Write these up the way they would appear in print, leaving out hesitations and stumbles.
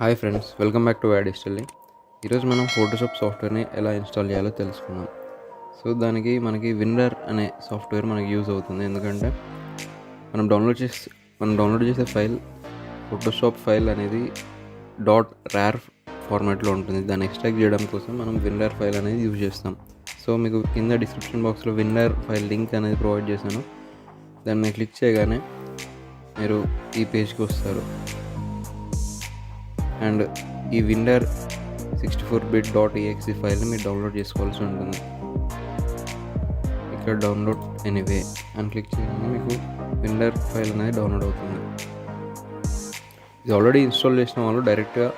Hi friends, welcome back to 𝐏𝐡𝐨. ఈరోజు మనం Photoshop సాఫ్ట్వేర్ని ఎలా ఇన్స్టాల్ చేయాలో తెలుసుకుందాం. సో దానికి మనకి విన్నర్ అనే సాఫ్ట్వేర్ మనకి యూజ్ అవుతుంది. ఎందుకంటే మనం డౌన్లోడ్ చేసే ఫైల్ ఫోటోషాప్ ఫైల్ అనేది .rar ఫార్మాట్లో ఉంటుంది. దాన్ని ఎక్స్ట్రాక్ట్ చేయడం కోసం మనం విన్నర్ ఫైల్ అనేది యూజ్ చేస్తాం. సో మీకు కింద డిస్క్రిప్షన్ బాక్స్లో విన్నర్ ఫైల్ లింక్ అనేది ప్రొవైడ్ చేశాను. దాన్ని క్లిక్ చేయగానే మీరు ఈ పేజ్కి వస్తారు. అండ్ ఈ విన్నర్ 64bit.exe ఫైల్ని మీరు డౌన్లోడ్ చేసుకోవాల్సి ఉంటుంది. ఇక్కడ డౌన్లోడ్ ఎనీవే అని క్లిక్ చేయగానే మీకు విన్నర్ ఫైల్ అనేది డౌన్లోడ్ అవుతుంది. ఇది ఆల్రెడీ ఇన్స్టాల్ చేసిన వాళ్ళు డైరెక్ట్గా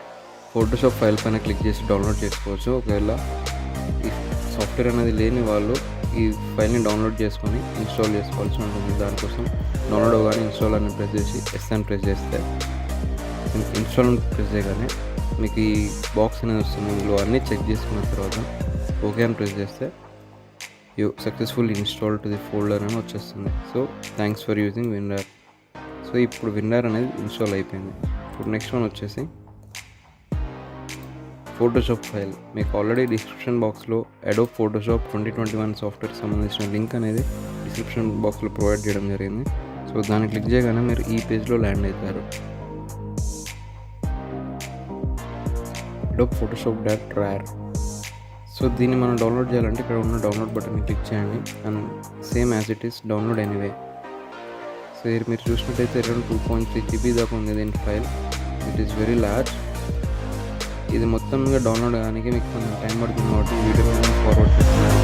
ఫోటోషాప్ ఫైల్ పైన క్లిక్ చేసి డౌన్లోడ్ చేసుకోవచ్చు. ఒకవేళ ఈ సాఫ్ట్వేర్ అనేది లేని వాళ్ళు ఈ ఫైల్ని డౌన్లోడ్ చేసుకొని ఇన్స్టాల్ చేసుకోవాల్సి ఉంటుంది. దానికోసం డౌన్లోడ్ అవ్వగానే ఇన్స్టాల్ అని ప్రెస్ చేసి ఎస్ అని ప్రెస్ చేస్తే ఇన్స్టాల్ ప్రెస్ చేయగానే మీకు ఈ బాక్స్ అనేది వస్తుంది. ఇందులో అన్నీ చెక్ చేసుకున్న తర్వాత ఓకే అని ప్రెస్ చేస్తే you successful install to the folder అని వచ్చేస్తుంది. So thanks for using winner. So ఇప్పుడు విన్నర్ అనేది ఇన్స్టాల్ అయిపోయింది. ఇప్పుడు నెక్స్ట్ వన్ వచ్చేసి ఫోటోషాప్ ఫైల్. మీకు ఆల్రెడీ డిస్క్రిప్షన్ బాక్స్లో అడోబ్ ఫోటోషాప్ 2021 సాఫ్ట్వేర్కి సంబంధించిన లింక్ అనేది డిస్క్రిప్షన్ బాక్స్లో ప్రొవైడ్ చేయడం జరిగింది. సో దాన్ని క్లిక్ చేయగానే మీరు ఈ పేజ్లో ల్యాండ్ అవుతారు. Adobe Photoshop .rar. సో దీన్ని మనం డౌన్లోడ్ చేయాలంటే ఇక్కడ ఉన్న డౌన్లోడ్ బటన్ని క్లిక్ చేయండి and same as it is download anyway. So మీరు చూసినట్టయితే అరౌండ్ 2.3 GB దాకా ఉంది దీని file. It is very large. ఇది మొత్తంగా డౌన్లోడ్ కావడానికి మీకు కొంచెం టైం పడుతుంది కాబట్టి వీడియో ఫార్వర్డ్ చేస్తున్నాను.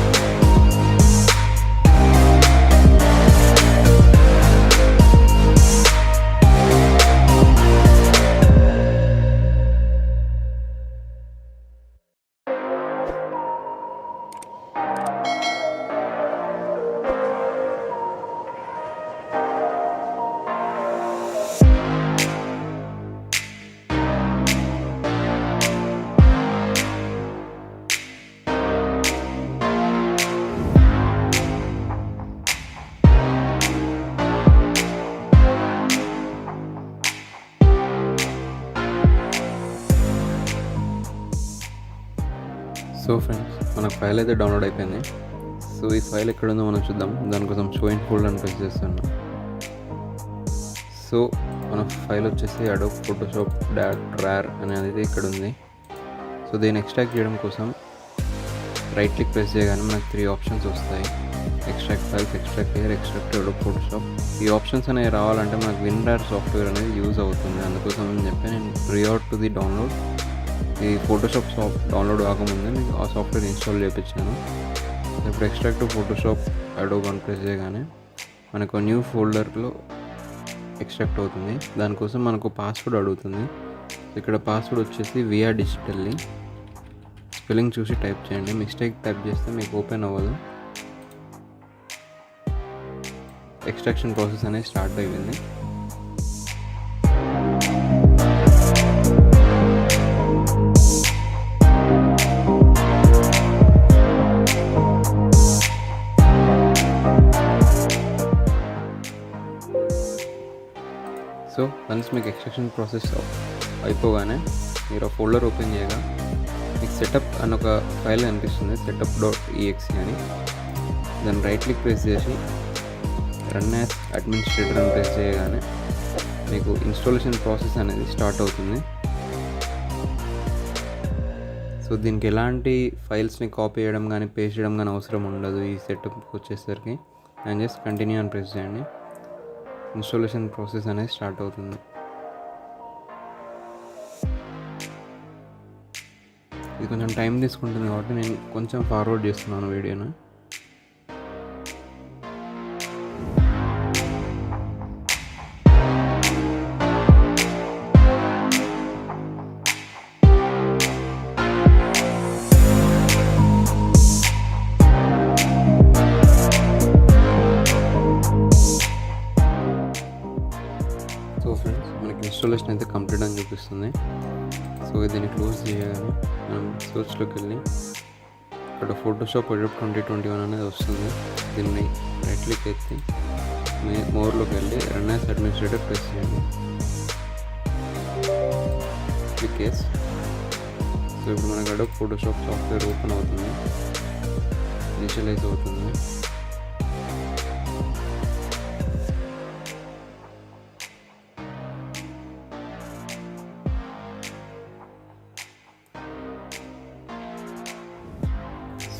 సో ఫ్రెండ్స్, మన ఫైల్ అయితే డౌన్లోడ్ అయిపోయింది. సో ఈ ఫైల్ ఎక్కడ ఉందో మనం చూద్దాం. దానికోసం షో ఇన్ ఫోల్డర్ అని ప్రెస్ చేస్తున్నాం. సో మన ఫైల్ వచ్చేసి అడోబ్ ఫోటోషాప్ .rar అనేది ఇక్కడ ఉంది. సో దీన్ని ఎక్స్ట్రాక్ట్ చేయడం కోసం రైట్ క్లిక్ ప్రెస్ చేయగానే మనకు 3 ఆప్షన్స్ వస్తాయి. Extract files, extract air, extract Adobe Photoshop. ఈ ఆప్షన్స్ అనేవి రావాలంటే మనకు విన్నర్ సాఫ్ట్వేర్ అనేది యూజ్ అవుతుంది. అందుకోసం అని చెప్పి నేను ప్రియార్ టు ది డౌన్లోడ్ ఈ ఫోటోషాప్ డౌన్లోడ్ కాకముందే మీకు ఆ సాఫ్ట్వేర్ ఇన్స్టాల్ చేయించాను. ఇప్పుడు ఎక్స్ట్రాక్ట్ ఫోటోషాప్ అడోబ్ అని ప్రెస్ చేయగానే మనకు న్యూ ఫోల్డర్లో ఎక్స్ట్రాక్ట్ అవుతుంది. దానికోసం మనకు పాస్వర్డ్ అడుగుతుంది. ఇక్కడ పాస్వర్డ్ వచ్చేసి విఆర్ డిజిటల్లీ. స్పెల్లింగ్ చూసి టైప్ చేయండి. మిస్టేక్ టైప్ చేస్తే మీకు ఓపెన్ అవ్వదు. ఎక్స్ట్రాక్షన్ ప్రాసెస్ అనేది స్టార్ట్ అయ్యింది. సో వన్స్ మీకు ఎక్స్ట్రాక్షన్ ప్రాసెస్ అయిపోగానే మీరు ఆ ఫోల్డర్ ఓపెన్ చేయగా మీకు సెటప్ అని ఒక ఫైల్ కనిపిస్తుంది, setup.exe అని. దాన్ని రైట్ క్లిక్ ప్రెస్ చేసి రన్ యాజ్ అడ్మినిస్ట్రేటర్ అని ప్రెస్ చేయగానే మీకు ఇన్స్టాలేషన్ ప్రాసెస్ అనేది స్టార్ట్ అవుతుంది. సో దీనికి ఎలాంటి ఫైల్స్ని కాపీ చేయడం కానీ పేస్ట్ చేయడం కానీ అవసరం ఉండదు. ఈ సెటప్కి వచ్చేసరికి అండ్ జస్ట్ కంటిన్యూ అని ప్రెస్ చేయండి. ఇన్స్టాలేషన్ ప్రాసెస్ అనేది స్టార్ట్ అవుతుంది. ఇది కొంచెం టైం తీసుకుంటుంది కాబట్టి నేను కొంచెం ఫార్వర్డ్ చేస్తున్నాను వీడియోను. సో ఫ్రెండ్స్, మనకి ఇన్స్టాలేషన్ అయితే కంప్లీట్ అని చూపిస్తుంది. సో దీన్ని క్లోజ్ చేయగానే మనం సర్చ్లోకి వెళ్ళి ఇక్కడ ఫోటోషాప్ అడోబ్ 2021 అనేది వస్తుంది. దీన్ని రైట్ క్లిక్ ఎత్తి మోర్లోకి వెళ్ళి రన్ యాజ్ అడ్మినిస్ట్రేటర్ ప్రెస్ చేయండి. Click case. సో ఇప్పుడు మనకు అడోబ్ ఫోటోషాప్ సాఫ్ట్వేర్ ఓపెన్ అవుతుంది, ఇనిషియలైజ్ అవుతుంది.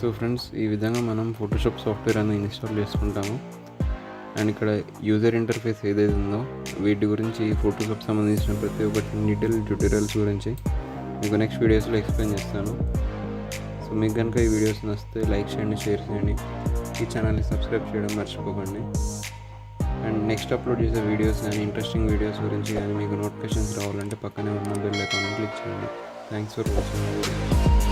సో ఫ్రెండ్స్, ఈ విధంగా మనం ఫోటోషాప్ సాఫ్ట్వేర్ అనేది ఇన్స్టాల్ చేసుకుంటాము. అండ్ ఇక్కడ యూజర్ ఇంటర్ఫేస్ ఏదైతే ఉందో వీటి గురించి, ఫోటోషాప్ సంబంధించిన ప్రతి ఒక్కటి డీటెయిల్ ట్యూటోరియల్స్ గురించి మీకు నెక్స్ట్ వీడియోస్లో ఎక్స్ప్లెయిన్ చేస్తాను. సో మీకు కనుక ఈ వీడియోస్ నచ్చితే లైక్ చేయండి, షేర్ చేయండి, ఈ ఛానల్ని సబ్స్క్రైబ్ చేయడం మర్చిపోకండి. అండ్ నెక్స్ట్ అప్లోడ్ చేసే వీడియోస్ కానీ ఇంట్రెస్టింగ్ వీడియోస్ గురించి కానీ మీకు నోటిఫికేషన్స్ రావాలంటే పక్కనే ఉన్న బెల్ ఐకాన్ని క్లిక్ చేయండి. Thanks for watching.